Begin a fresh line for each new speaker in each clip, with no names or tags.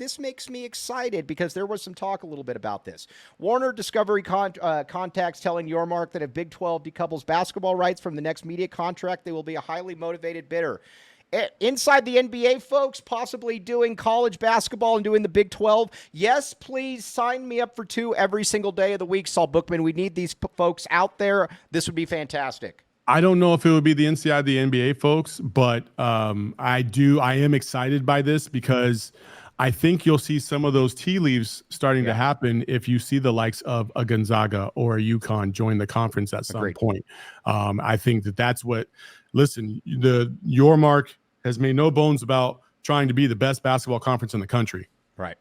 this makes me excited because there was some talk a little bit about this. Warner Discovery contacts telling Yormark that if Big 12 decouples basketball rights from the next media contract, they will be a highly motivated bidder. Inside the NBA, folks, possibly doing college basketball and doing the Big 12. Yes, please sign me up for 2 every single day of the week, Saul Bookman. We need these folks out there. This would be fantastic.
I don't know if it would be the NCAA, the NBA folks, but I am excited by this because I think you'll see some of those tea leaves starting to happen if you see the likes of a Gonzaga or a UConn join the conference at some point. I think that's what, listen, Yormark has made no bones about trying to be the best basketball conference in the country.
Right.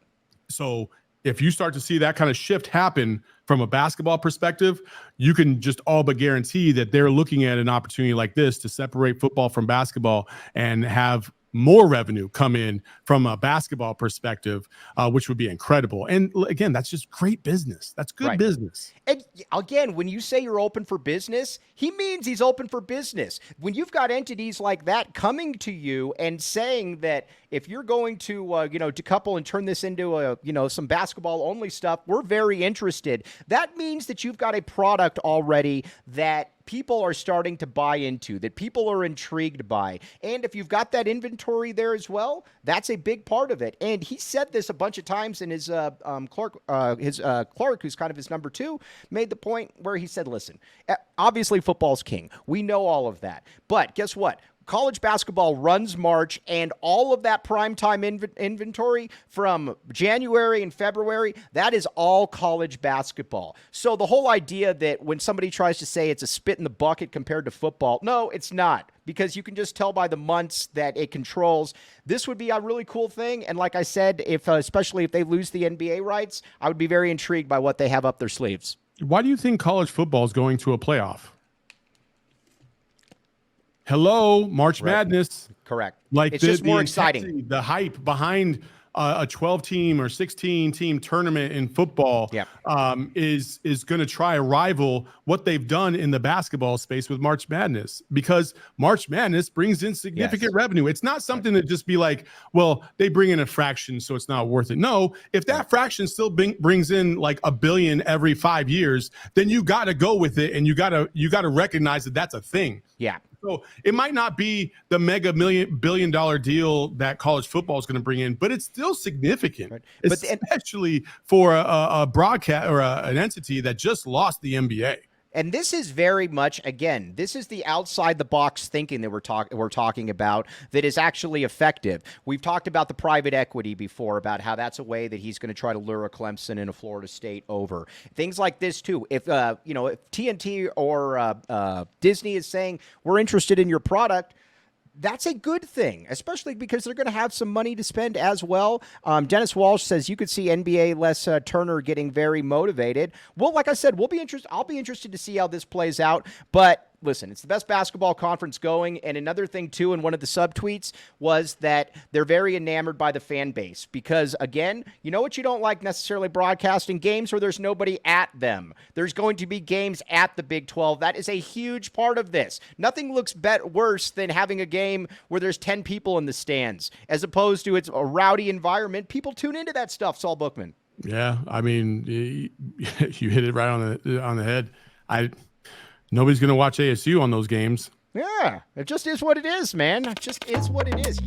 So if you start to see that kind of shift happen from a basketball perspective, you can just all but guarantee that they're looking at an opportunity like this to separate football from basketball and have more revenue come in from a basketball perspective, which would be incredible. And again, that's just great business. That's good business.
And again, when you say you're open for business, he means he's open for business. When you've got entities like that coming to you and saying that if you're going to, decouple and turn this into some basketball only stuff, we're very interested. That means that you've got a product already that people are starting to buy into, that people are intrigued by. And if you've got that inventory there as well, that's a big part of it. And he said this a bunch of times, and his Clark, who's kind of his number 2, made the point where he said, listen, obviously football's king. We know all of that. But guess what? College basketball runs March, and all of that primetime inventory from January and February, that is all college basketball. So the whole idea that when somebody tries to say it's a spit in the bucket compared to football, no, it's not, because you can just tell by the months that it controls. This would be a really cool thing, and like I said, especially if they lose the NBA rights, I would be very intrigued by what they have up their sleeves.
Why do you think college football is going to a playoff? Hello, March Madness.
Correct.
Like
it's just more exciting.
The hype behind a 12-team or 16-team tournament in football is going to try to rival what they've done in the basketball space with March Madness, because March Madness brings in significant revenue. It's not something to just be like, well, they bring in a fraction, so it's not worth it. No, if that fraction still brings in like $1 billion every 5 years, then you got to go with it, and you got to recognize that that's a thing.
Yeah.
So it might not be the mega billion-dollar deal that college football is going to bring in, but it's still significant, especially for a broadcast or an entity that just lost the NBA.
And this is very much, again, this is the outside-the-box thinking that we're talking about that is actually effective. We've talked about the private equity before, about how that's a way that he's going to try to lure a Clemson and a Florida State over. Things like this, too. If TNT or Disney is saying, we're interested in your product, that's a good thing, especially because they're going to have some money to spend as well. Dennis Walsh says you could see NBA Les Turner getting very motivated. Well, like I said, I'll be interested to see how this plays out. But listen, it's the best basketball conference going. And another thing, too, in one of the subtweets was that they're very enamored by the fan base because, again, you know what you don't like necessarily broadcasting? Games where there's nobody at them. There's going to be games at the Big 12. That is a huge part of this. Nothing looks worse than having a game where there's 10 people in the stands as opposed to it's a rowdy environment. People tune into that stuff, Saul Bookman.
Yeah, I mean, you hit it right on the head. Nobody's going to watch ASU on those games.
Yeah, it just is what it is, man. It just is what it is.